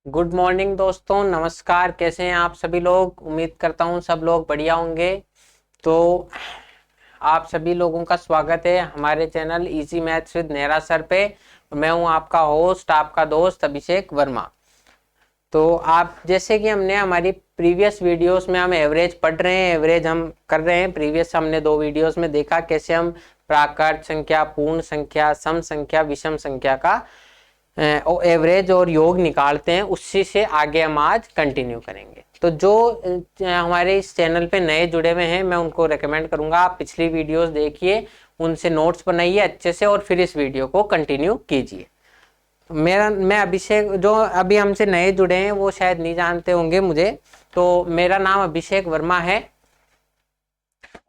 Good morning दोस्तों, नमस्कार। कैसे हैं आप सभी लोग? उम्मीद करता हूं सब लोग बढ़िया होंगे। तो आप सभी लोगों का स्वागत है हमारे channel easy maths with Nehra sir पे। मैं हूं आपका होस्ट, आपका दोस्त अभिषेक वर्मा। तो आप जैसे कि हमने हमारी प्रीवियस वीडियोस में हम एवरेज पढ़ रहे हैं, एवरेज हम कर रहे हैं। प्रीवियस हमने 2 वीडियोस में देखा कैसे हम प्राकृत संख्या, पूर्ण संख्या, सम संख्या, विषम संख्या का एवरेज और योग निकालते हैं। उसी से आगे हम आज कंटिन्यू करेंगे। तो जो हमारे इस चैनल पे नए जुड़े हुए हैं, मैं उनको रेकमेंड करूंगा आप पिछली वीडियोस देखिए, उनसे नोट्स बनाइए अच्छे से और फिर इस वीडियो को कंटिन्यू कीजिए। मैं अभिषेक, जो अभी हमसे नए जुड़े हैं वो शायद नहीं जानते होंगे मुझे। तो मेरा नाम अभिषेक वर्मा है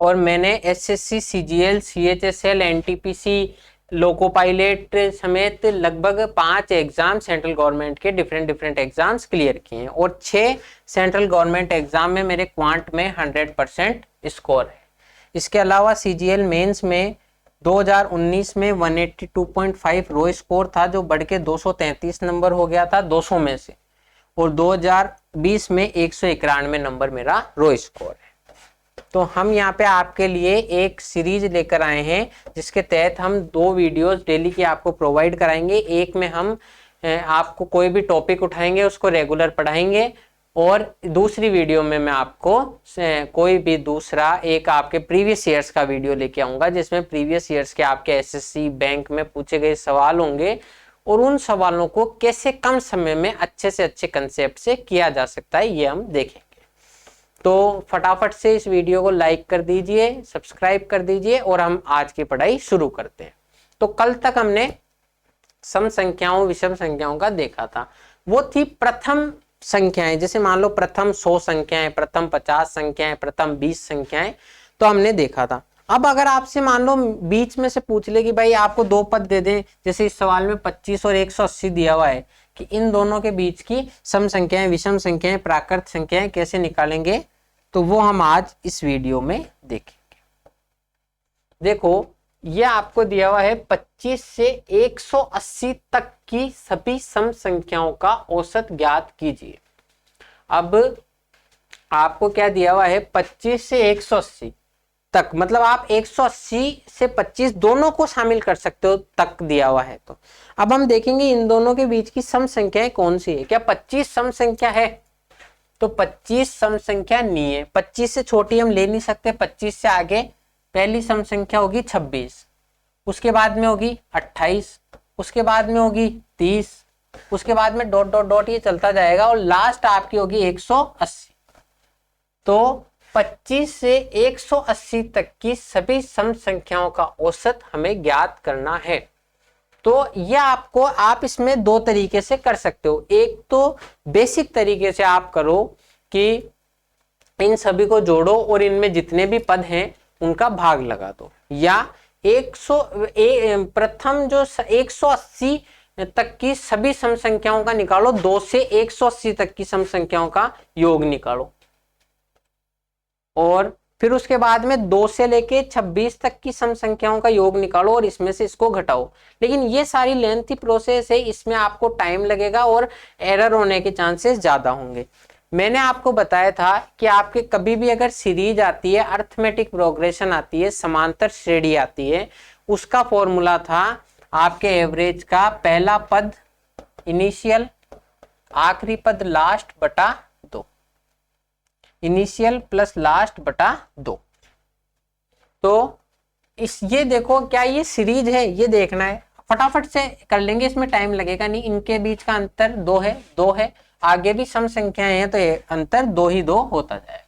और मैंने SSC, CGL, CHSL, NTPC, loco pilot समेत लगभग 5 एग्जाम सेंट्रल गवर्नमेंट के डिफरेंट एग्जाम्स क्लियर किए हैं और 6 सेंट्रल गवर्नमेंट एग्जाम में मेरे क्वांट में 100% स्कोर है। इसके अलावा सीजीएल मेंस में 2019 में 182.5 रो स्कोर था, जो बढ़ के 233 नंबर हो गया था 200 में से, और 2020 में 191 नंबर मेरा रो स्कोर है। तो हम यहाँ पे आपके लिए एक सीरीज लेकर आए हैं जिसके तहत हम 2 वीडियोस डेली की आपको प्रोवाइड कराएंगे। एक में हम आपको कोई भी टॉपिक उठाएंगे, उसको रेगुलर पढ़ाएंगे, और दूसरी वीडियो में मैं आपको कोई भी दूसरा एक आपके प्रीवियस ईयर्स का वीडियो लेके आऊंगा, जिसमें प्रीवियस ईयर्स के आपके एसएससी बैंक में पूछे गए सवाल होंगे और उन सवालों को कैसे कम समय में अच्छे से अच्छे कंसेप्ट से किया जा सकता है, ये हम देखेंगे। तो फटाफट से इस वीडियो को लाइक कर दीजिए, सब्सक्राइब कर दीजिए और हम आज की पढ़ाई शुरू करते हैं। तो कल तक हमने सम संख्याओं, विषम संख्याओं का देखा था। वो थी प्रथम संख्याएं, जैसे मान लो प्रथम 100 संख्याएं, प्रथम 50 संख्याएं, प्रथम 20 संख्याएं, तो हमने देखा था। अब अगर आपसे मान लो बीच में से पूछ ले कि भाई आपको 2 पद दे दें, जैसे इस सवाल में 25 और 180 दिया हुआ है, कि इन दोनों के बीच की सम संख्याएं, विषम संख्याएं, प्राकृत संख्याएं कैसे निकालेंगे, तो वो हम आज इस वीडियो में देखेंगे। देखो, यह आपको दिया हुआ है 25 से 180 तक की सभी सम संख्याओं का औसत ज्ञात कीजिए। अब आपको क्या दिया हुआ है, 25 से 180 तक, मतलब आप 180 से 25 दोनों को शामिल कर सकते हो, तक दिया हुआ है। तो अब हम देखेंगे इन दोनों के बीच की सम संख्याएं कौन सी है। क्या 25 सम संख्या है? तो 25 सम संख्या नहीं है। 25 से छोटी हम ले नहीं सकते। 25 से आगे पहली सम संख्या होगी 26, उसके बाद में होगी 28, उसके बाद में होगी 30, उसके बाद में डॉट डॉट डॉट ये चलता जाएगा और लास्ट आपकी होगी 180। तो 25 से 180 तक की सभी सम संख्याओं का औसत हमें ज्ञात करना है। तो यह आपको, आप इसमें 2 तरीके से कर सकते हो। एक तो बेसिक तरीके से आप करो कि इन सभी को जोड़ो और इनमें जितने भी पद हैं उनका भाग लगा दो, या 100 प्रथम जो 180 तक की सभी सम संख्याओं का निकालो, 2 से 180 तक की सम संख्याओं का योग निकालो, और फिर उसके बाद में 2 से लेके 26 तक की सम संख्याओं का योग निकालो और इसमें से इसको घटाओ। लेकिन ये सारी लेंथी प्रोसेस है, इसमें आपको टाइम लगेगा और एरर होने के चांसेस ज्यादा होंगे। मैंने आपको बताया था कि आपके कभी भी अगर सीरीज आती है, अर्थमेटिक प्रोग्रेशन आती है, समांतर श्रेणी आती है, उसका फॉर्मूला था आपके एवरेज का पहला पद इनिशियल, आखिरी पद लास्ट बटा 2, इनिशियल प्लस लास्ट बटा 2। तो ये देखो, क्या ये सीरीज है, ये देखना है। फटाफट से कर लेंगे, इसमें टाइम लगेगा नहीं। इनके बीच का अंतर 2 है, 2 है, आगे भी सम संख्याएं हैं तो अंतर 2 ही 2 होता जाएगा।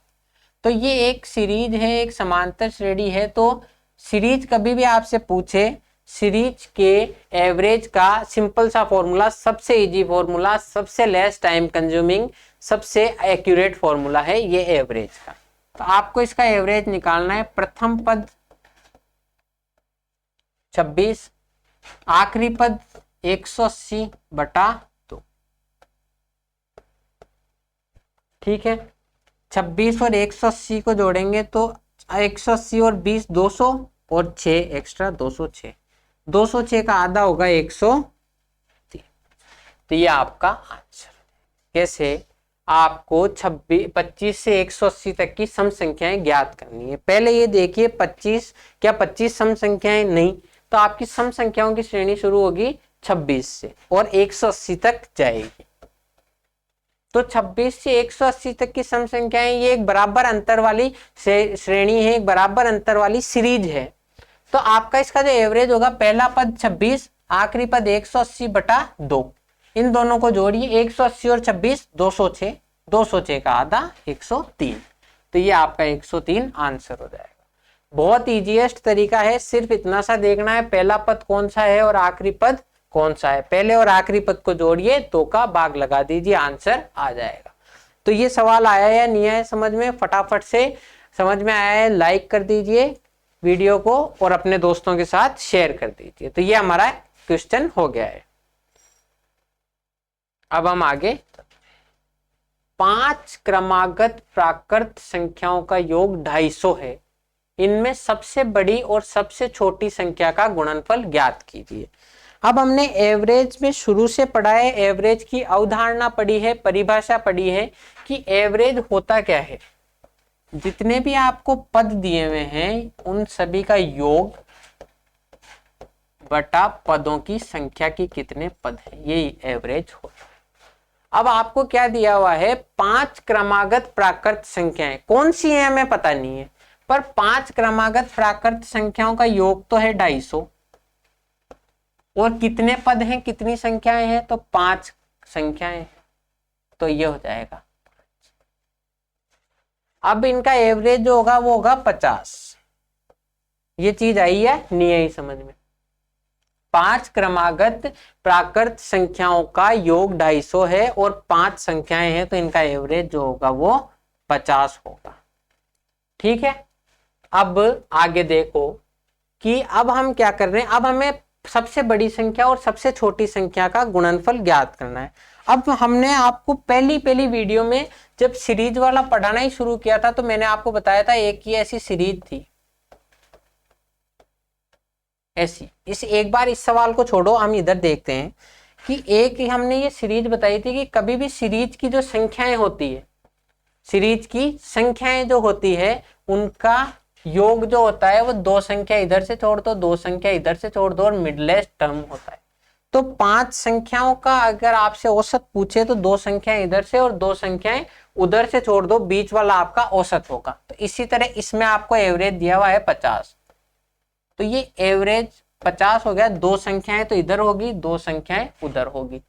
तो ये एक सीरीज है, एक समांतर श्रेणी है। तो सीरीज कभी भी आपसे पूछे, सीरीज के एवरेज का सिंपल सा फॉर्मूला, सबसे इजी फॉर्मूला, सबसे लेस टाइम कंज्यूमिंग, सबसे एक्यूरेट फॉर्मूला है ये एवरेज का। तो आपको इसका एवरेज निकालना है। प्रथम पद 26, आखिरी पद 180 बटा 2। ठीक है, 26 और 180 को जोड़ेंगे तो 180 और 20 200 और 6 एक्स्ट्रा 206, 206 का आधा होगा 103। तो ये आपका आंसर। कैसे, आपको 25 से 180 तक की सम संख्याएं ज्ञात करनी है। पहले ये देखिए 25, क्या 25 सम संख्याएं? नहीं, तो आपकी सम संख्याओं की श्रेणी शुरू होगी 26 से और 180 तक जाएगी। तो 26 से 180 तक की सम संख्याएं, ये एक बराबर अंतर वाली श्रेणी है, एक बराबर अंतर वाली सीरीज है। तो आपका इसका जो एवरेज होगा, पहला पद 26, आखिरी पद 180/2, इन दोनों को जोड़िए, 180 और 26 206, 206 का आधा 103, तो ये आपका 103 आंसर हो जाएगा। बहुत इजीएस्ट तरीका है, सिर्फ इतना सा देखना है पहला पद कौन सा है और आखिरी पद कौन सा है, पहले और आखिरी पद को जोड़िए, 2 का भाग लगा दीजिए, आंसर आ जाएगा। तो ये सवाल आया या नहीं आया समझ में? फटाफट से समझ में आया है, लाइक कर दीजिए वीडियो को और अपने दोस्तों के साथ शेयर कर दीजिए। तो ये हमारा क्वेश्चन हो गया है। अब हम आगे, 5 क्रमागत प्राकृत संख्याओं का योग 250 है, इनमें सबसे बड़ी और सबसे छोटी संख्या का गुणनफल ज्ञात कीजिए। अब हमने एवरेज में शुरू से पढ़ा है, एवरेज की अवधारणा पढ़ी है, परिभाषा पढ़ी है कि एवरेज होता क्या है। जितने भी आपको पद दिए हुए हैं उन सभी का योग बटा पदों की संख्या की कितने पद हैं, ये एवरेज होता है। अब आपको क्या दिया हुआ है, 5 क्रमागत प्राकृत संख्याएं, कौन सी है हमें पता नहीं है, पर 5 क्रमागत प्राकृत संख्याओं का योग तो है 250 और कितने पद हैं, कितनी संख्याएं हैं, तो 5 संख्याएं हैं, तो ये हो जाएगा। अब इनका एवरेज जो होगा वो होगा 50। ये चीज आई है नहीं आई समझ में? 5 क्रमागत प्राकृत संख्याओं का योग 250 है और 5 संख्याएं हैं, तो इनका एवरेज जो होगा वो 50 होगा। ठीक है, अब आगे देखो कि अब हम क्या कर रहे हैं, अब हमें सबसे बड़ी संख्या और सबसे छोटी संख्या का गुणनफल ज्ञात करना है। अब हमने आपको पहली वीडियो में जब सीरीज वाला पढ़ाना ही शुरू किया था, तो मैंने आपको बताया था एक ही ऐसी सीरीज थी, ऐसी। एक बार इस सवाल को छोड़ो, हम इधर देखते हैं कि एक ही हमने ये सीरीज बताई थी कि कभी भी सीरीज की जो संख्याएं होती है, सीरीज की संख्याएं जो होती है उनका योग जो होता है वो 2 संख्या इधर से छोड़ दो, 2 संख्या इधर से छोड़ दो और मिडलेस्ट टर्म होता है। तो 5 संख्याओं का अगर आपसे औसत पूछे तो 2 संख्याएं इधर से और 2 संख्याएं उधर से छोड़ दो, बीच वाला आपका औसत होगा। तो इसी तरह इसमें आपको एवरेज दिया हुआ है 50, तो ये एवरेज 50 हो गया। 2 संख्याएं तो इधर होगी, 2 संख्याएं उधर होगी।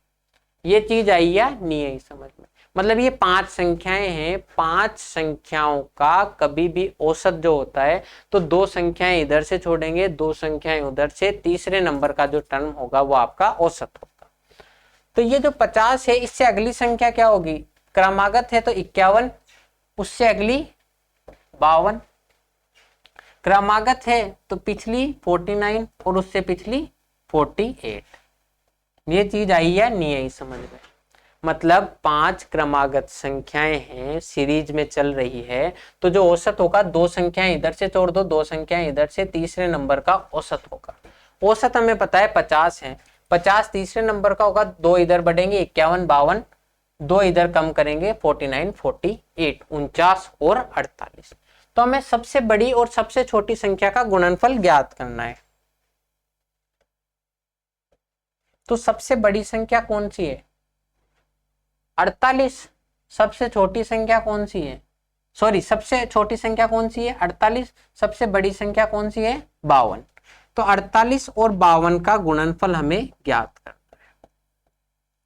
ये चीज आई या नहीं आई समझ में? मतलब ये 5 संख्याएं हैं, 5 संख्याओं का कभी भी औसत जो होता है तो 2 संख्याएं इधर से छोड़ेंगे, 2 संख्याएं उधर से, तीसरे नंबर का जो टर्म होगा वो आपका औसत होगा। तो ये जो 50 है, इससे अगली संख्या क्या होगी, क्रमागत है तो 51, उससे अगली 52, क्रमागत है तो पिछली 49 और उससे पिछली 48। ये चीज आई या नहीं आई समझ में? मतलब 5 क्रमागत संख्याएं हैं, सीरीज में चल रही है, तो जो औसत होगा 2 संख्याएं इधर से छोड़ दो, 2 संख्याएं इधर से, तीसरे नंबर का औसत होगा। औसत हमें पता है 50 है, 50 तीसरे नंबर का होगा, 2 इधर बढ़ेंगे 51 52, 2 इधर कम करेंगे 49 48, 49 और 48। तो हमें सबसे बड़ी और सबसे छोटी संख्या का गुणनफल ज्ञात करना है। तो सबसे बड़ी संख्या कौन सी है, 48। सबसे छोटी संख्या कौन सी है, सॉरी सबसे छोटी संख्या कौन सी है, 48। सबसे बड़ी संख्या कौन सी है, 52। तो 48 और 52 का गुणनफल हमें ज्ञात करना है,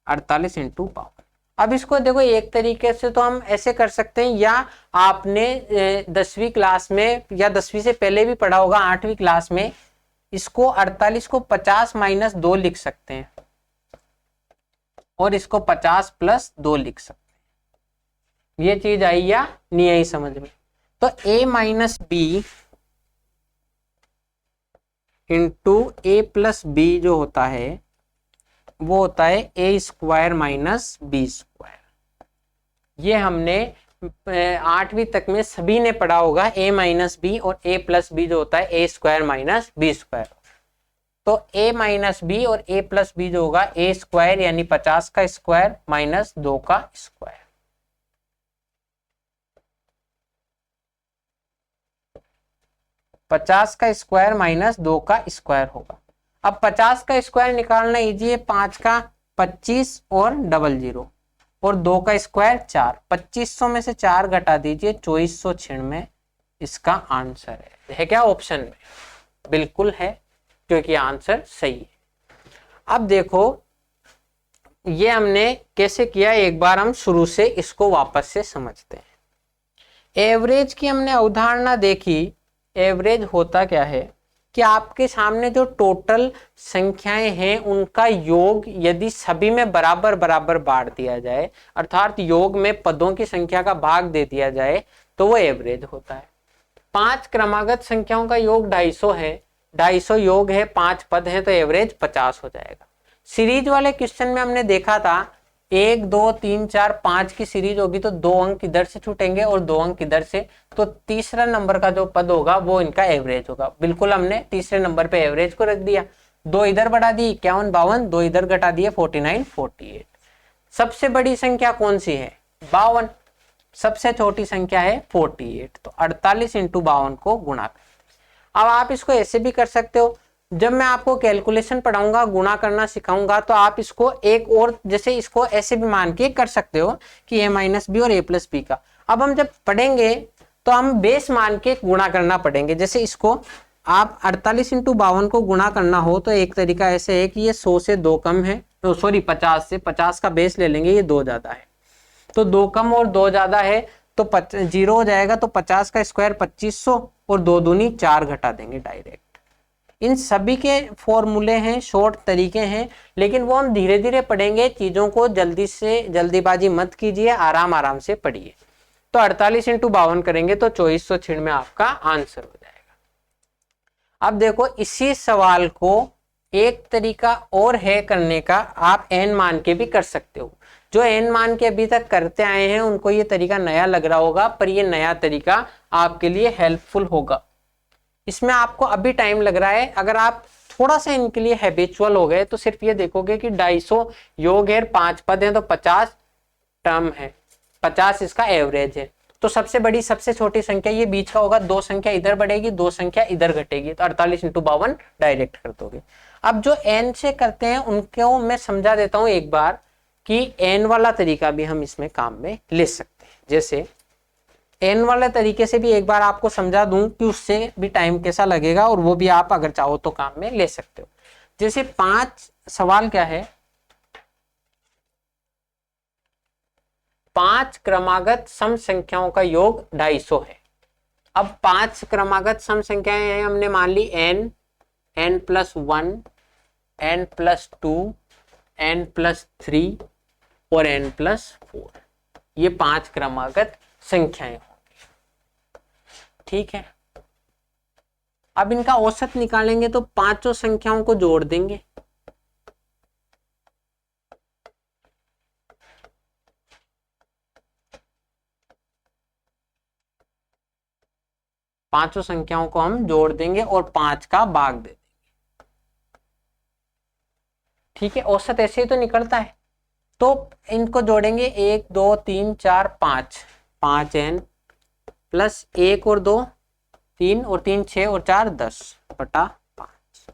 48 × 52। अब इसको देखो एक तरीके से तो हम ऐसे कर सकते हैं, या आपने 10वीं क्लास में या 10वीं से पहले भी पढ़ा होगा, 8वीं क्लास में, इसको 48 को 50 - 2 लिख सकते हैं और इसको 50 + 2 लिख सकते हैं। ये चीज आई या नहीं आई समझ में? तो a - b × a + b जो होता है वो होता है a² - b²। ये हमने 8वीं तक में सभी ने पढ़ा होगा, a - b और a + b जो होता है a² - b²। तो a माइनस बी और a प्लस बी जो होगा a स्क्वायर यानी 50 का स्क्वायर माइनस 2 का स्क्वायर। पचास का स्क्वायर माइनस 2 का स्क्वायर होगा। अब 50 का स्क्वायर निकालना इजी है, 5 का 25 और डबल जीरो और 2 का स्क्वायर 4, 2500 में से 4 घटा दीजिए 2496 इसका आंसर है क्या ऑप्शन में? बिल्कुल है, क्योंकि आंसर सही है। अब देखो ये हमने कैसे किया, एक बार हम शुरू से इसको वापस से समझते हैं। एवरेज की हमने अवधारणा देखी। एवरेज होता क्या है कि आपके सामने जो टोटल संख्याएं हैं उनका योग यदि सभी में बराबर बराबर बांट दिया जाए, अर्थात योग में पदों की संख्या का भाग दे दिया जाए, तो वो एवरेज होता है। 5 क्रमागत संख्याओं का योग 250 है, 250 योग है, 5 पद हैं, तो एवरेज 50 हो जाएगा। सीरीज वाले क्वेश्चन में हमने देखा था 1 2 3 4 5 की सीरीज होगी तो 2 अंक इधर से छूटेंगे और 2 अंक इधर से, तो तीसरा नंबर का जो पद होगा वो इनका एवरेज होगा। बिल्कुल हमने तीसरे नंबर पे एवरेज को रख दिया, 2 इधर बढ़ा दी 51 52, 2 इधर घटा दिए 49 48। सबसे बड़ी संख्या कौन सी है? 52। सबसे छोटी संख्या है 48, तो 48 इंटू 52 को गुणा कर। अब आप इसको ऐसे भी कर सकते हो, जब मैं आपको कैलकुलेशन पढ़ाऊंगा, गुणा करना सिखाऊंगा, तो आप इसको एक और जैसे इसको ऐसे भी मान के कर सकते हो कि a माइनस बी और a प्लस बी का। अब हम जब पढ़ेंगे तो हम बेस मान के गुणा करना पड़ेंगे। जैसे इसको आप 48 इंटू 52 को गुणा करना हो तो एक तरीका ऐसे है कि ये 100 से 2 कम है, तो सॉरी 50 से, 50 का बेस ले लेंगे, ये 2 ज्यादा है, तो 2 कम और 2 ज्यादा है तो 0 हो जाएगा, तो 50 का स्क्वायर 2500 और 2 दूनी 4 घटा देंगे डायरेक्ट। इन सभी के फॉर्मूले हैं, शॉर्ट तरीके हैं, लेकिन वो हम धीरे धीरे पढ़ेंगे। चीजों को जल्दी से जल्दीबाजी मत कीजिए, आराम आराम से पढ़िए। तो 48 इंटू 52 करेंगे तो 2496 आपका आंसर हो जाएगा। अब देखो इसी सवाल को एक तरीका और है करने का, आप n मान के भी कर सकते हो। जो n मान के अभी तक करते आए हैं उनको ये तरीका नया लग रहा होगा, पर ये नया तरीका आपके लिए हेल्पफुल होगा। इसमें आपको अभी टाइम लग रहा है, अगर आप थोड़ा सा इनके लिए हैबिचुअल हो गए तो सिर्फ ये देखोगे कि 250 योग है, 5 पद हैं, तो 50 टर्म है, 50 इसका एवरेज है। तो सबसे बड़ी सबसे छोटी संख्या ये बीच का होगा, 2 संख्या इधर बढ़ेगी, 2 संख्या इधर घटेगी, तो 48 इंटू 52 डायरेक्ट कर दोगे। अब जो n से करते हैं उनको मैं समझा देता हूं एक बार कि n वाला तरीका भी हम इसमें काम में ले सकते हैं। जैसे n वाले तरीके से भी एक बार आपको समझा दूं कि उससे भी टाइम कैसा लगेगा, और वो भी आप अगर चाहो तो काम में ले सकते हो। जैसे 5 सवाल क्या है, 5 क्रमागत सम संख्याओं का योग 250 है। अब 5 क्रमागत सम संख्याएं हैं, हमने मान ली n, n plus 1, n plus 2, n plus 3 और n प्लस 4। ये 5 क्रमागत संख्याएं होंगी, ठीक है। अब इनका औसत निकालेंगे तो पांचों संख्याओं को जोड़ देंगे, पांचों संख्याओं को हम जोड़ देंगे और 5 का भाग दे देंगे, ठीक है। औसत ऐसे ही तो निकलता है, तो इनको जोड़ेंगे 1 2 3 4 5, 5n प्लस 1 और 2 3 और 3 6 और 4 10 बटा 5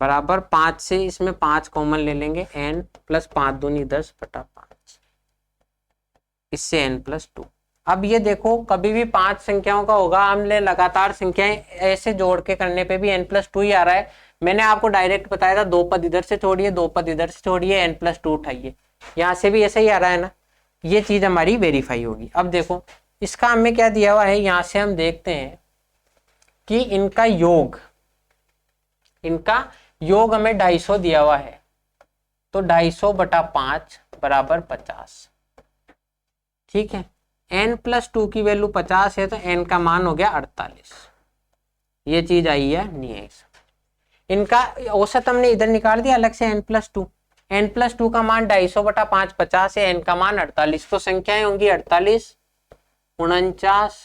बराबर 5 से इसमें 5 कॉमन ले लेंगे, n प्लस 5 दूनी 10 बटा 5, इससे n प्लस 2। अब ये देखो कभी भी 5 संख्याओं का होगा, हमने लगातार संख्याएं ऐसे जोड़ के करने पे भी n प्लस 2 ही आ रहा है। मैंने आपको डायरेक्ट बताया था 2 पद इधर से छोड़िए, 2 पद इधर से छोड़िए, n प्लस 2 उठाइए, यहाँ से भी ऐसा ही आ रहा है ना, ये चीज हमारी वेरीफाई होगी। अब देखो इसका हमें क्या दिया हुआ है, यहां से हम देखते हैं कि इनका योग हमें 250 दिया हुआ है, तो 250 बटा 5 बराबर 50, ठीक है। n प्लस 2 की वैल्यू 50 है तो n का मान हो गया 48, ये चीज आई है नहीं है। इनका औसत हमने इधर निकाल दिया अलग से n प्लस 2, n प्लस 2 का मान 250 बटा 5 50 है, n का मान 48, तो संख्याएं होंगी 48 49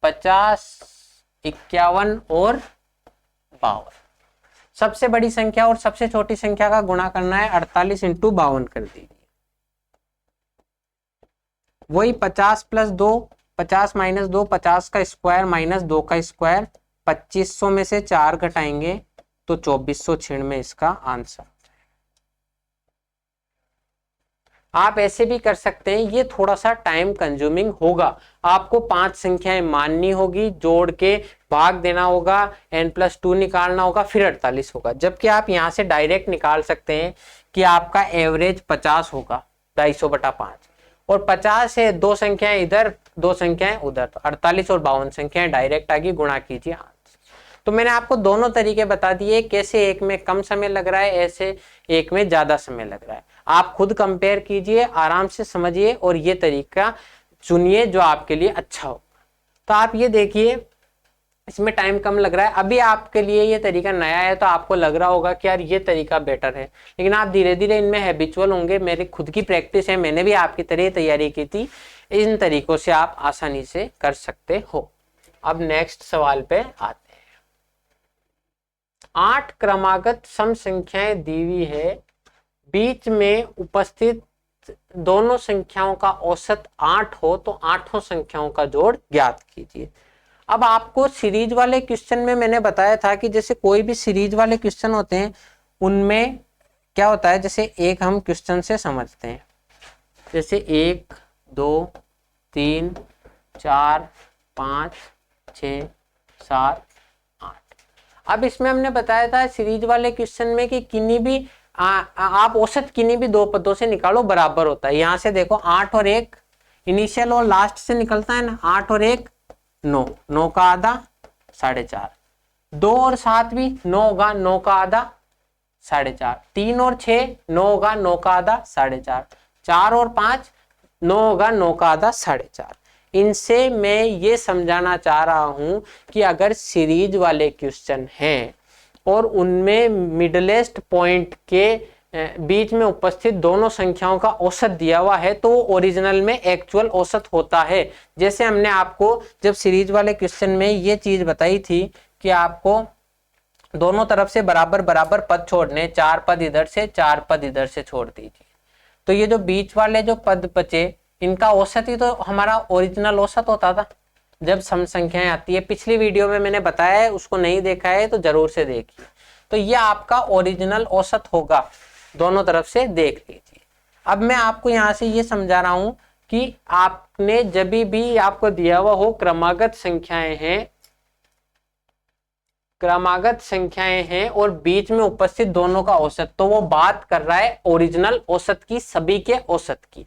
50 51 और 52। सबसे बड़ी संख्या और सबसे छोटी संख्या का गुणा करना है, 48 इंटू 52 कर दीजिए। वही 50 प्लस 2, 50 माइनस 2, 50 का स्क्वायर माइनस 2 का स्क्वायर, 2500 में से 4 घटाएंगे तो 2496 इसका आंसर। आप ऐसे भी कर सकते हैं, ये थोड़ा सा टाइम कंज्यूमिंग होगा, आपको 5 संख्याएं माननी होगी, जोड़ के भाग देना होगा, n+2 निकालना होगा, फिर 48 होगा। जबकि आप यहाँ से डायरेक्ट निकाल सकते हैं कि आपका एवरेज 50 होगा, 250/5, और 50 है, 2 संख्याएं इधर 2 संख्याएं उधर, तो 48 और 52 संख्याएं डायरेक्ट आगे गुणा कीजिए। तो मैंने आपको दोनों तरीके बता दिए, कैसे एक में कम समय लग रहा है, ऐसे एक में ज्यादा समय लग रहा है। आप खुद कंपेयर कीजिए, आराम से समझिए और ये तरीका चुनिए जो आपके लिए अच्छा हो। तो आप ये देखिए, इसमें टाइम कम लग रहा है, अभी आपके लिए ये तरीका नया है तो आपको लग रहा होगा कि यार ये तरीका बेटर है, लेकिन आप धीरे धीरे इनमें हैबिचुअल होंगे। मेरी खुद की प्रैक्टिस है, मैंने भी आपकी तरह तैयारी की थी, इन तरीकों से आप आसानी से कर सकते हो। अब नेक्स्ट सवाल पे आते हैं। 8 क्रमागत सम संख्याएं दी हुई है, बीच में उपस्थित दोनों संख्याओं का औसत 8 हो तो आठों संख्याओं का जोड़ ज्ञात कीजिए। अब आपको सीरीज वाले क्वेश्चन में मैंने बताया था कि जैसे कोई भी सीरीज वाले क्वेश्चन होते हैं उनमें क्या होता है, जैसे एक हम क्वेश्चन से समझते हैं, जैसे 1 2 3 4 5 6 7 8। अब इसमें हमने बताया था सीरीज वाले क्वेश्चन में कि किन्हीं भी आप औसत किन्हीं भी 2 पदों से निकालो बराबर होता है। यहां से देखो 8 और 1 इनिशियल और लास्ट से निकलता है ना, 8 और 1 9, 9 का आधा 4.5, 2 और 7 भी 9 होगा, 9 का आधा 4.5, 3 और 6 9 होगा, 9 का आधा 4.5, 4 और 5 9 होगा, 9 का आधा 4.5। इनसे मैं ये समझाना चाह रहा हूं कि अगर सीरीज वाले क्वेश्चन हैं और उनमें मिडलेस्ट पॉइंट के बीच में उपस्थित दोनों संख्याओं का औसत दिया हुआ है तो वो ओरिजिनल में एक्चुअल औसत होता है। जैसे हमने आपको जब सीरीज वाले क्वेश्चन में ये चीज बताई थी कि आपको दोनों तरफ से बराबर बराबर पद छोड़ने, 4 पद इधर से 4 पद इधर से छोड़ दीजिए, तो ये जो बीच वाले जो पद बचे इनका औसत ही तो हमारा ओरिजिनल औसत होता था जब सम संख्याएं आती है। पिछली वीडियो में मैंने बताया है, उसको नहीं देखा है तो जरूर से देखिए। तो ये आपका ओरिजिनल औसत होगा, दोनों तरफ से देख लीजिए। अब मैं आपको यहाँ से ये समझा रहा हूं कि आपने जब भी आपको दिया हुआ हो क्रमागत संख्याएं हैं और बीच में उपस्थित दोनों का औसत, तो वो बात कर रहा है ओरिजिनल औसत की, सभी के औसत की।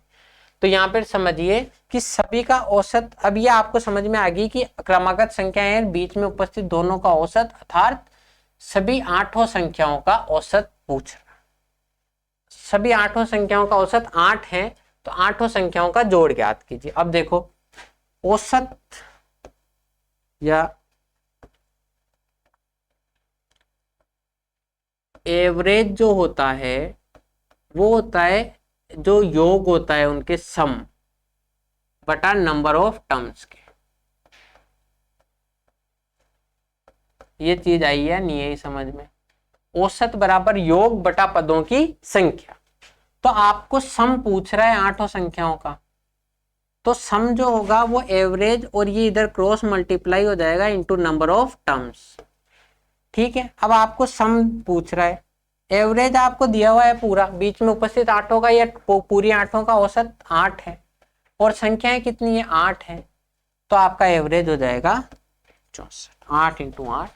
तो यहाँ पर समझिए कि सभी का औसत, अब ये आपको समझ में आ गई कि क्रमागत संख्याएं हैं, बीच में उपस्थित दोनों का औसत, अर्थात सभी 8 संख्याओं का औसत पूछ रहा। सभी 8 संख्याओं का औसत 8 है तो 8 संख्याओं का जोड़ ज्ञात कीजिए। अब देखो औसत या एवरेज जो होता है वो होता है जो योग होता है उनके सम बटा नंबर ऑफ टर्म्स के। ये चीज आई है नहीं है समझ में, औसत बराबर योग बटा पदों की संख्या। तो आपको सम पूछ रहा है 8 संख्याओं का, तो सम जो होगा वो एवरेज और ये इधर क्रॉस मल्टीप्लाई हो जाएगा इनटू नंबर ऑफ टर्म्स। ठीक है, अब आपको सम पूछ रहा है, एवरेज आपको दिया हुआ है पूरा, बीच में उपस्थित 8 का या पूरी 8 का औसत 8 है और संख्याएं कितनी है 8 है, तो आपका एवरेज हो जाएगा 64। 8 इंटू 8,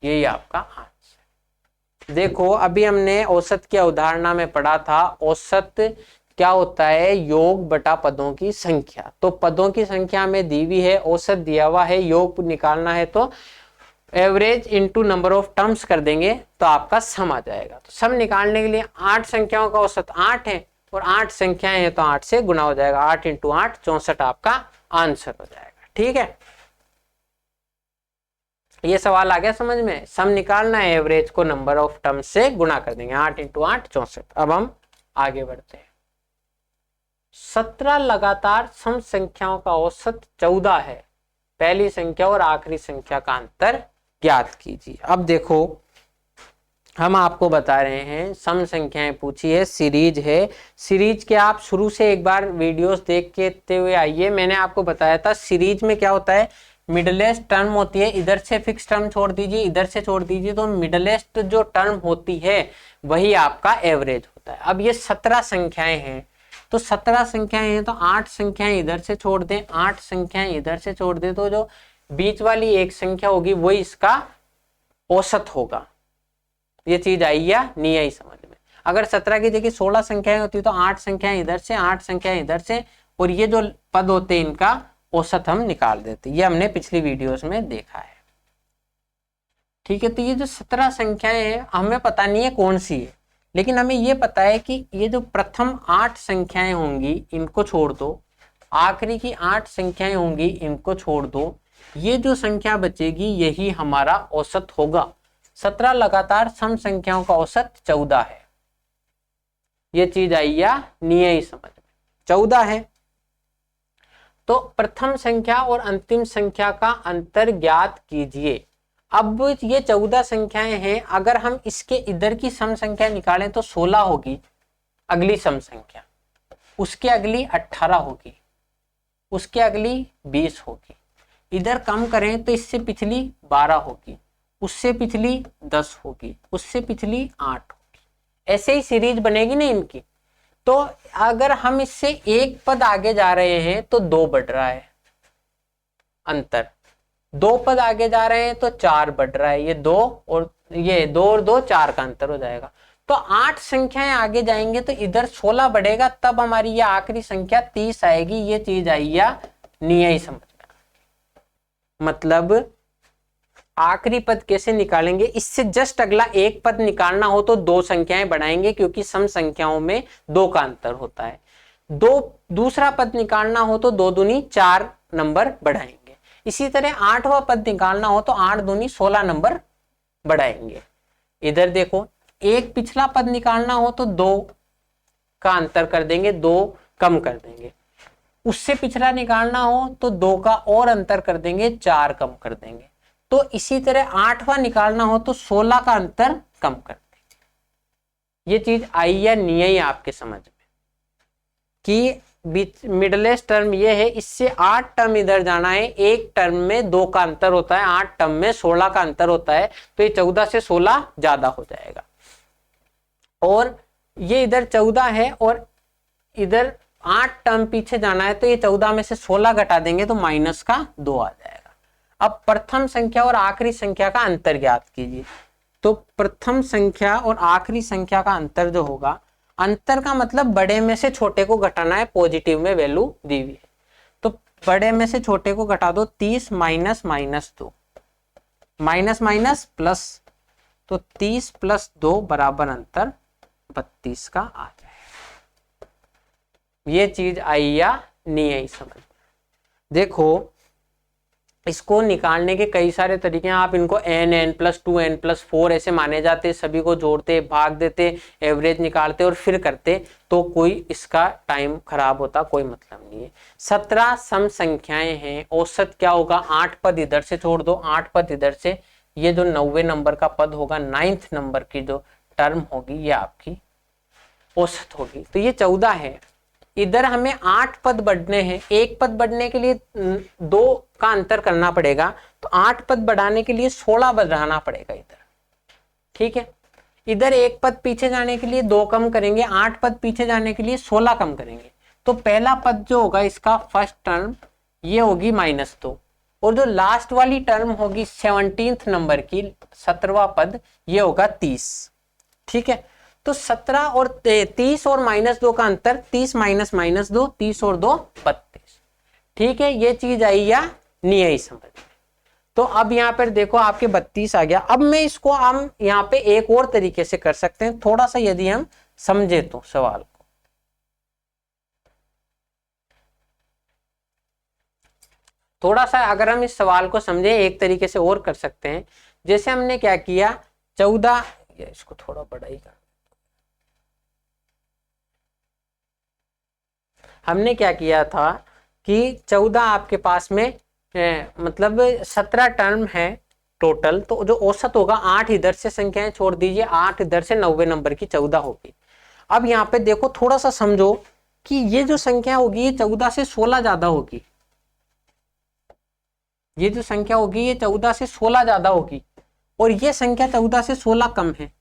यही आपका आंसर। देखो अभी हमने औसत की अवधारणा में पढ़ा था, औसत क्या होता है, योग बटा पदों की संख्या। तो पदों की संख्या में दी हुई है, औसत दिया हुआ है, योग निकालना है तो average into number of terms कर देंगे तो आपका सम आ जाएगा। तो सम निकालने के लिए 8 संख्याओं का औसत 8 है और 8 संख्याएं हैं तो 8 से गुना हो जाएगा, 8 इंटू 8 64 आपका आंसर हो जाएगा। ठीक है, ये सवाल आ गया समझ में। सम निकालना है, एवरेज को नंबर ऑफ टर्म्स से गुना कर देंगे, 8 इंटू 8 64। अब हम आगे बढ़ते हैं। 17 लगातार सम संख्याओं का औसत 14 है, पहली संख्या और आखिरी संख्या का अंतर ज्ञात कीजिए। अब देखो हम आपको बता रहे हैं सम संख्याएं पूछी है, सीरीज है। सीरीज के आप शुरू से एक बार वीडियोस देखते हुए आइए। मैंने आपको बताया था सीरीज में क्या होता है, मिडलेस्ट टर्म होती है, इधर से फिक्स टर्म छोड़ दीजिए, इधर से छोड़ दीजिए, तो मिडलेस्ट जो टर्म होती है वही आपका एवरेज होता है। अब ये 17 संख्याएं हैं, तो 17 संख्याएं हैं तो 8 संख्याएं इधर से छोड़ दें, 8 संख्याएं इधर से छोड़ दें, तो जो बीच वाली एक संख्या होगी वही इसका औसत होगा। ये चीज आई या नहीं आई समझ में? अगर 17 की जगह 16 संख्याएं होती तो 8 संख्याएं इधर से, 8 संख्याएं इधर से, और ये जो पद होते हैं इनका औसत हम निकाल देते। ये हमने पिछली वीडियोस में देखा है। ठीक है, तो ये जो 17 संख्याएं हैं हमें पता नहीं है कौन सी है, लेकिन हमें ये पता है कि ये जो प्रथम 8 संख्याएं होंगी इनको छोड़ दो, आखिरी की 8 संख्याएं होंगी इनको छोड़ दो, ये जो संख्या बचेगी यही हमारा औसत होगा। 17 लगातार सम संख्याओं का औसत 14 है। ये चीज आई या नहीं आई समझ में? 14 है। तो प्रथम संख्या और अंतिम संख्या का अंतर ज्ञात कीजिए। अब ये 14 संख्याएं हैं, अगर हम इसके इधर की सम संख्या निकालें तो 16 होगी अगली सम संख्या, उसके अगली 18 होगी, उसके अगली 20 होगी, इधर कम करें तो इससे पिछली 12 होगी, उससे पिछली 10 होगी, उससे पिछली 8 होगी, ऐसे ही सीरीज बनेगी ना इनकी। तो अगर हम इससे एक पद आगे जा रहे हैं तो 2 बढ़ रहा है अंतर, 2 पद आगे जा रहे हैं तो 4 बढ़ रहा है, ये 2 और 2 4 का अंतर हो जाएगा। तो 8 संख्याएं आगे जाएंगे तो इधर 16 बढ़ेगा, तब हमारी ये आखिरी संख्या 30 आएगी। ये चीज आई या नहीं आई समझ में? मतलब आखिरी पद कैसे निकालेंगे, इससे जस्ट अगला एक पद निकालना हो तो 2 संख्याएं बढ़ाएंगे, क्योंकि सम संख्याओं में 2 का अंतर होता है। दूसरा पद निकालना हो तो 2 दूनी 4 नंबर बढ़ाएंगे। इसी तरह 8वां पद निकालना हो तो 8 दूनी 16 नंबर बढ़ाएंगे। इधर देखो, एक पिछला पद निकालना हो तो 2 का अंतर कर देंगे, 2 कम कर देंगे। उससे पिछला निकालना हो तो 2 का और अंतर कर देंगे, 4 कम कर देंगे। तो इसी तरह 8वां निकालना हो तो 16 का अंतर कम कर देंगे। ये चीज आई या नहीं आई आपके समझ में? कि मिडलेस्ट टर्म ये है, इससे 8 टर्म इधर जाना है, एक टर्म में 2 का अंतर होता है, 8 टर्म में 16 का अंतर होता है, तो ये 14 से 16 ज्यादा हो जाएगा। और ये इधर 14 है और इधर 8 टर्म पीछे जाना है, तो ये 14 में से 16 घटा देंगे तो माइनस का 2 आ जाएगा। अब प्रथम संख्या और आखिरी संख्या का अंतर ज्ञात कीजिए। तो प्रथम संख्या और आखिरी संख्या का अंतर जो होगा, अंतर का मतलब बड़े में से छोटे को घटाना है, पॉजिटिव में वैल्यू दी हुई है, तो बड़े में से छोटे को घटा दो, 30 minus minus 2, minus minus plus, तो 30 प्लस 2 बराबर अंतर 32 का आ जाए। ये चीज आई या नहीं आई समझ? देखो, इसको निकालने के कई सारे तरीके हैं। आप इनको n+2 n+4 ऐसे माने जाते, सभी को जोड़ते, भाग देते, एवरेज निकालते और फिर करते, तो कोई इसका टाइम खराब होता, कोई मतलब नहीं है। 17 सम संख्याएं हैं, औसत क्या होगा, 8 पद इधर से छोड़ दो, 8 पद इधर से, ये जो 90 नंबर का पद होगा, 9th नंबर की जो टर्म होगी ये आपकी औसत होगी। तो ये 14 है, इधर हमें 8 पद बढ़ने हैं, एक पद बढ़ने के लिए 2 का अंतर करना पड़ेगा, तो 8 पद बढ़ाने के लिए 16 बढ़ाना पड़ेगा इधर। ठीक है, इधर एक पद पीछे जाने के लिए 2 कम करेंगे, 8 पद पीछे जाने के लिए 16 कम करेंगे, तो पहला पद जो होगा इसका फर्स्ट टर्म ये होगी -2, और जो लास्ट वाली टर्म होगी 17th नंबर की 17वां पद ये होगा 30। ठीक है, तो 17 और 30 और -2 का अंतर 30 माइनस -2, 30 और 2 32। ठीक है, ये चीज आई या नहीं आई समझ में? तो अब यहाँ पर देखो आपके 32 आ गया। अब मैं इसको हम यहाँ पे एक और तरीके से कर सकते हैं, थोड़ा सा यदि हम समझे तो सवाल को। थोड़ा सा अगर हम इस सवाल को समझे एक तरीके से और कर सकते हैं। जैसे हमने क्या किया, 14, इसको थोड़ा बढ़ाई कर, हमने क्या किया था कि 14 आपके पास में मतलब 17 टर्म है, टोटल, तो जो औसत होगा 8 इधर से संख्याएं छोड़ दीजिए, 8 इधर से 90 नंबर की 14 होगी। अब यहाँ पे देखो थोड़ा सा समझो कि ये जो संख्या होगी ये 14 से 16 ज्यादा होगी, ये जो संख्या होगी ये 14 से 16 ज्यादा होगी, और ये संख्या 14 से 16 कम है।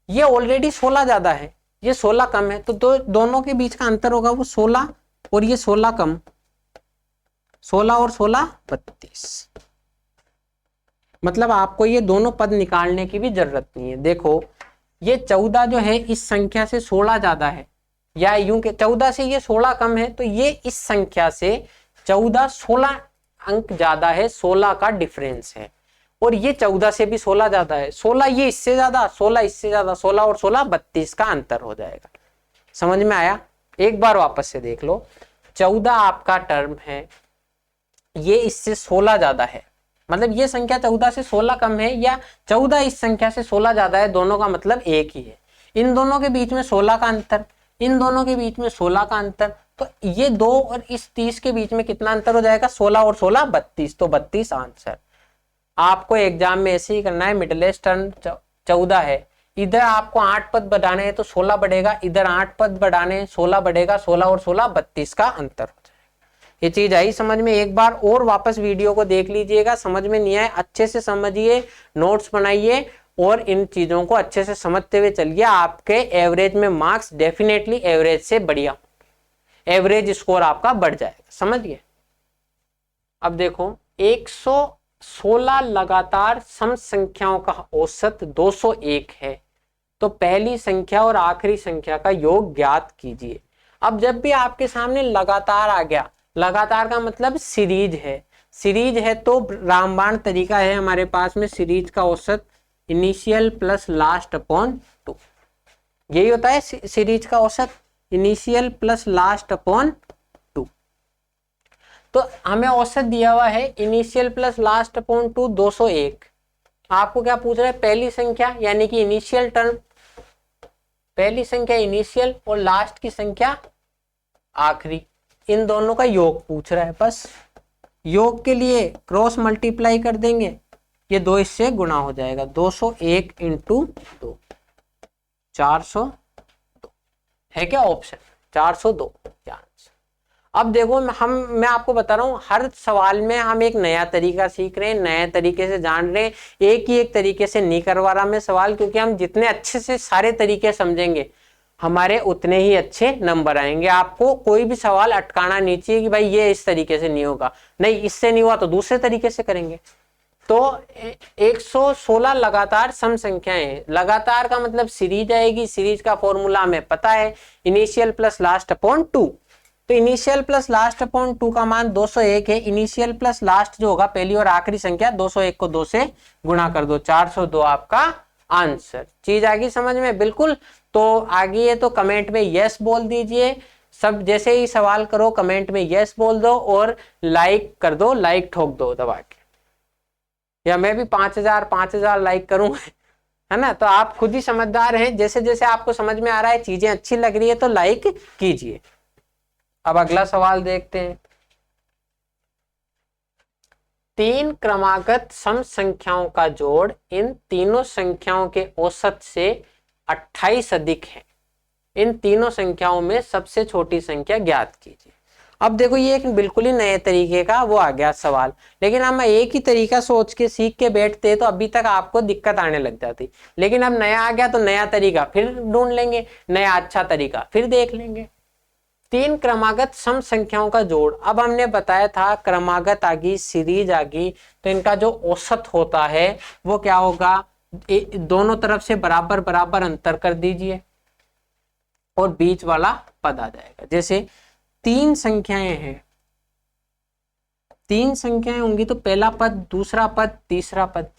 ये ऑलरेडी 16 ज्यादा है, ये 16 कम है, तो दोनों के बीच का अंतर होगा वो 16, और ये 16 कम, 16 और 16 32। मतलब आपको ये दोनों पद निकालने की भी जरूरत नहीं है। देखो ये 14 जो है इस संख्या से 16 ज्यादा है, या यूं के 14 से ये 16 कम है, तो ये इस संख्या से 14 16 अंक ज्यादा है, 16 का डिफरेंस है। और ये 14 से भी 16 ज्यादा है, 16 ये इससे ज्यादा, 16 इससे ज्यादा, 16 और 16 32 का अंतर हो जाएगा। समझ में आया? एक बार वापस से देख लो, 14 आपका टर्म है, ये इससे 16 ज्यादा है, मतलब ये संख्या 14 से 16 कम है, या 14 इस संख्या से 16 ज्यादा है, दोनों का मतलब एक ही है। इन दोनों के बीच में 16 का अंतर, इन दोनों के बीच में 16 का अंतर, तो ये 2 और इस 30 के बीच में कितना अंतर हो जाएगा? 16 और 16 32, तो 32 आंसर। आपको एग्जाम में ऐसे ही करना है, मिडिलेस्ट टर्म 14 है, इधर आपको 8 पद बढ़ाने हैं तो 16 बढ़ेगा, इधर 8 पद बढ़ाने हैं 16 बढ़ेगा, 16 और 16 32 का अंतर हो जाएगा। ये चीज आई समझ में? एक बार और वापस वीडियो को देख लीजिएगा, समझ में नहीं आए अच्छे से समझिए, नोट्स बनाइए और इन चीजों को अच्छे से समझते हुए चलिए। आपके एवरेज में मार्क्स डेफिनेटली एवरेज से बढ़िया, एवरेज स्कोर आपका बढ़ जाएगा, समझिए। अब देखो 116 लगातार सम संख्याओं का औसत 201 है, तो पहली संख्या और आखिरी संख्या का योग ज्ञात कीजिए। अब जब भी आपके सामने लगातार आ गया, लगातार का मतलब सीरीज है, सीरीज है तो रामबाण तरीका है हमारे पास में, सीरीज का औसत इनिशियल प्लस लास्ट अपॉन 2, यही होता है सीरीज का औसत, इनिशियल प्लस लास्ट अपॉन 2। तो हमें औसत दिया हुआ है इनिशियल प्लस लास्ट अपॉन 2 201। आपको क्या पूछ रहा है? पहली संख्या यानी कि इनिशियल टर्म, पहली संख्या इनिशियल और लास्ट की संख्या आखिरी, इन दोनों का योग पूछ रहा है। बस योग के लिए क्रॉस मल्टीप्लाई कर देंगे, ये 2 इससे गुणा हो जाएगा, 201 इंटू 2 402 है क्या ऑप्शन? 402 आंसर। अब देखो मैं आपको बता रहा हूं, हर सवाल में हम एक नया तरीका सीख रहे हैं, नए तरीके से जान रहे हैं, एक ही एक तरीके से नहीं करवा रहा मैं सवाल, क्योंकि हम जितने अच्छे से सारे तरीके समझेंगे हमारे उतने ही अच्छे नंबर आएंगे। आपको कोई भी सवाल अटकाना नहीं चाहिए कि भाई ये इस तरीके से नहीं होगा, नहीं इससे नहीं हुआ तो दूसरे तरीके से करेंगे। तो 116 लगातार सम संख्याएं, लगातार का मतलब सीरीज आएगी, सीरीज का फॉर्मूला हमें पता है, इनिशियल प्लस लास्ट अपॉन 2। तो इनिशियल प्लस लास्ट अपॉन 2 का मान 201 है, इनिशियल प्लस लास्ट जो होगा पहली और आखिरी संख्या, 201 को 2 से गुणा कर दो, 402 आपका आंसर। चीज आ गई समझ में? बिल्कुल। तो आगे है तो कमेंट में यस बोल दीजिए, सब जैसे ही सवाल करो कमेंट में यस बोल दो और लाइक कर दो, लाइक ठोक दो दबा के, या मैं भी 5000 लाइक करूं है ना? तो आप खुद ही समझदार हैं, जैसे जैसे आपको समझ में आ रहा है, चीजें अच्छी लग रही है तो लाइक कीजिए। अब अगला सवाल देखते हैं। 3 क्रमागत सम संख्याओं का जोड़ इन तीनों संख्याओं के औसत से 28 अधिक है, इन तीनों संख्याओं में सबसे छोटी संख्या ज्ञात कीजिए। अब देखो ये एक बिल्कुल ही नए तरीके का वो आ गया सवाल, लेकिन हम एक ही तरीका सोच के सीख के बैठते तो अभी तक आपको दिक्कत आने लग जाती, लेकिन अब नया आ गया तो नया तरीका फिर ढूंढ लेंगे, नया अच्छा तरीका फिर देख लेंगे। 3 क्रमागत सम संख्याओं का जोड़, अब हमने बताया था क्रमागत आ गई, सीरीज आ गई, तो इनका जो औसत होता है वो क्या होगा? दोनों तरफ से बराबर बराबर अंतर कर दीजिए और बीच वाला पद आ जाएगा। जैसे 3 संख्याएं हैं, 3 संख्याएं होंगी तो पहला पद, दूसरा पद, तीसरा पद,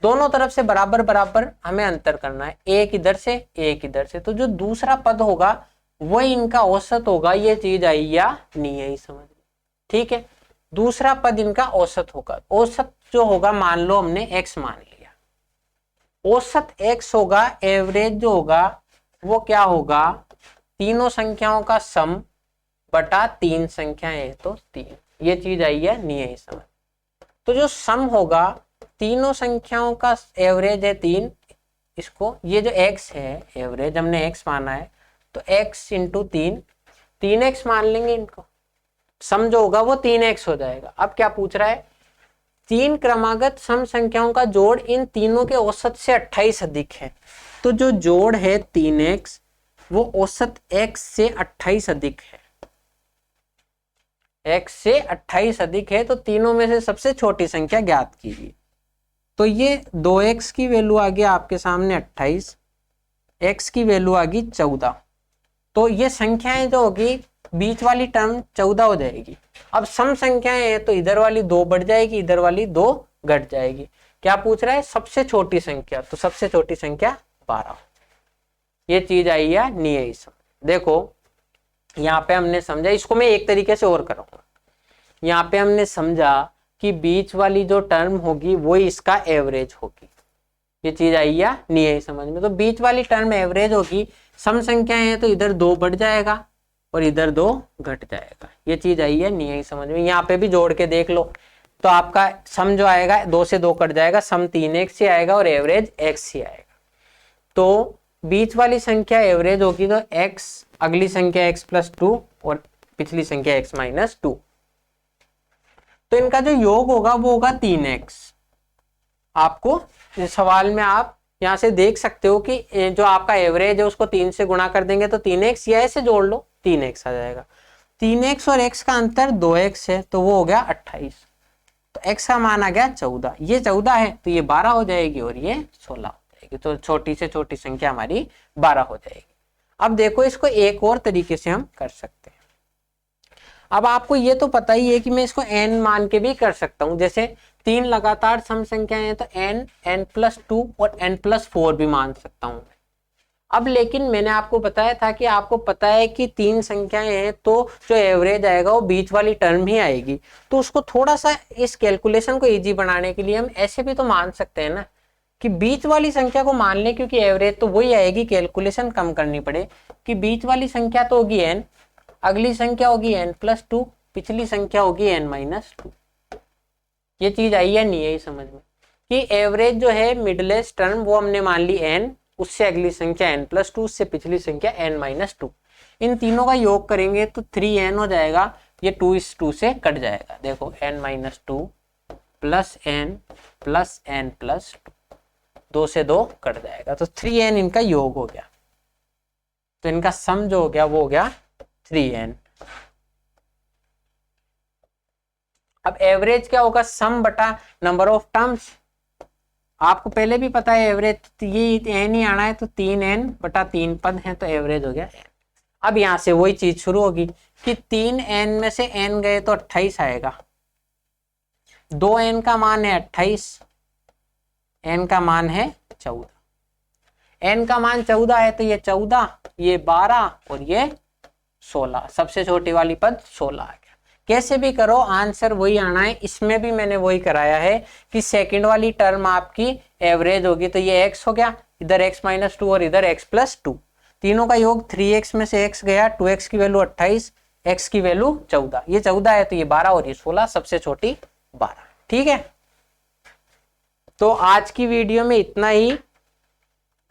दोनों तरफ से बराबर बराबर हमें अंतर करना है, एक इधर से एक इधर से, तो जो दूसरा पद होगा वही इनका औसत होगा। ये चीज आई या नहीं आई समझ में? ठीक है, दूसरा पद इनका औसत होगा। औसत जो होगा मान लो हमने x मान लिया, औसत x होगा, एवरेज जो होगा वो क्या होगा? तीनों संख्याओं का सम बटा 3 संख्याएं तो 3। ये चीज आई है नहीं आई समझ? तो जो सम होगा तीनों संख्याओं का एवरेज है 3, इसको ये जो x है एवरेज हमने x माना है, तो x इंटू 3x मान लेंगे इनको, सम जो होगा वो 3x हो जाएगा। अब क्या पूछ रहा है, 3 क्रमागत सम संख्याओं का जोड़ इन तीनों के औसत से 28 अधिक है। तो जो जोड़ है 3x वो औसत x से 28 अधिक है, x से 28 अधिक है, तो तीनों में से सबसे छोटी संख्या ज्ञात कीजिए। तो ये 2x की वैल्यू आ गई आपके सामने 28, x की वैल्यू आ गई 14, तो ये संख्याएं जो होगी बीच वाली टर्म 14 हो जाएगी। अब सम संख्याएं हैं तो इधर वाली 2 बढ़ जाएगी, इधर वाली 2 घट जाएगी। क्या पूछ रहा है, सबसे छोटी संख्या, तो सबसे छोटी संख्या 12। ये चीज आई या नहीं आई समझ। देखो यहाँ पे हमने समझा, इसको मैं एक तरीके से और करूंगा। यहाँ पे हमने समझा कि बीच वाली जो टर्म होगी वो इसका एवरेज होगी। ये चीज आई या नहीं आई समझ में। तो बीच वाली टर्म एवरेज होगी, सम संख्याएं हैं तो इधर 2 बढ़ जाएगा और इधर 2 घट जाएगा। ये चीज आई या नहीं आई समझ में। यहाँ पे भी जोड़ के देख लो, तो आपका सम जो आएगा 2 से 2 कट जाएगा, सम 3x ही आएगा और एवरेज x ही आएगा। तो बीच वाली संख्या एवरेज होगी तो x, अगली संख्या x प्लस 2 और पिछली संख्या x माइनस 2, तो इनका जो योग होगा वो होगा 3x। आपको इस सवाल में आप यहां से देख सकते हो कि जो आपका एवरेज है उसको 3 से गुणा कर देंगे तो 3x, या ऐसे जोड़ लो 3x आ जाएगा। 3x और x का अंतर 2x है, तो वो हो गया 28, तो x का मान आ गया 14। ये 14 है तो ये 12 हो जाएगी और ये 16 हो जाएगी। तो छोटी से छोटी संख्या हमारी 12 हो जाएगी। अब देखो इसको एक और तरीके से हम कर सकते हैं। अब आपको ये तो पता ही है कि मैं इसको n मान के भी कर सकता हूं। जैसे 3 लगातार सम संख्याएं हैं तो n, n+2 और n+4 भी मान सकता हूं। अब लेकिन मैंने आपको बताया था कि आपको पता है कि 3 संख्याएं हैं तो जो एवरेज आएगा वो बीच वाली टर्म ही आएगी। तो उसको थोड़ा सा इस कैलकुलेशन को इजी बनाने के लिए हम ऐसे भी तो मान सकते हैं ना कि बीच वाली संख्या को मान लें, क्योंकि एवरेज तो वही आएगी, कैलकुलेशन कम करनी पड़े कि बीच वाली संख्या तो होगी n, अगली संख्या होगी n+2, पिछली संख्या होगी n-2। ये चीज आई या नहीं आई समझ में कि एवरेज जो है मिडलेस्ट टर्म वो हमने मान ली n, उससे अगली संख्या n+2, उससे पिछली संख्या n-2। इन तीनों का योग करेंगे तो 3n हो जाएगा, ये 2 इस 2 से कट जाएगा। देखो n-2 plus n plus n+2, 2 से 2 कट जाएगा, तो 3n इनका योग हो गया। तो इनका सम जो हो गया वो हो गया 3n। अब एवरेज क्या होगा, सम बटा नंबर ऑफ टर्म्स। आपको पहले भी पता है एवरेज, तो ये n ही आना है, तो 3n बटा 3 पद है तो एवरेज हो गया n। अब यहां से वही चीज शुरू होगी कि 3n में से n गए तो 28 आएगा, 2n का मान है 28, n का मान है 14, n का मान 14 है तो ये 14, ये 12 और ये 16, सबसे छोटी वाली पद 16 आ गया। कैसे भी करो आंसर वही आना है। इसमें भी मैंने वही कराया है कि सेकंड वाली टर्म आपकी एवरेज होगी, तो ये x हो गया, इधर x-2 और इधर x+2, तीनों का योग 3x में से x गया, 2x की वैल्यू 28, x की वैल्यू 14, ये 14 है तो ये 12 और ये 16, सबसे छोटी 12। ठीक है, तो आज की वीडियो में इतना ही।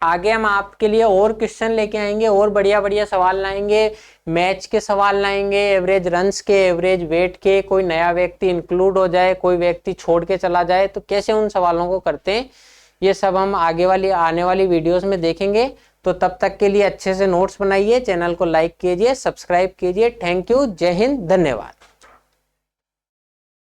आगे हम आपके लिए और क्वेश्चन लेके आएंगे, और बढ़िया बढ़िया सवाल लाएंगे, मैच के सवाल लाएंगे, एवरेज रन्स के, एवरेज वेट के, कोई नया व्यक्ति इंक्लूड हो जाए, कोई व्यक्ति छोड़ के चला जाए तो कैसे उन सवालों को करते हैं, ये सब हम आगे वाली आने वाली वीडियोस में देखेंगे। तो तब तक के लिए अच्छे से नोट्स बनाइए, चैनल को लाइक कीजिए, सब्सक्राइब कीजिए। थैंक यू, जय हिंद, धन्यवाद।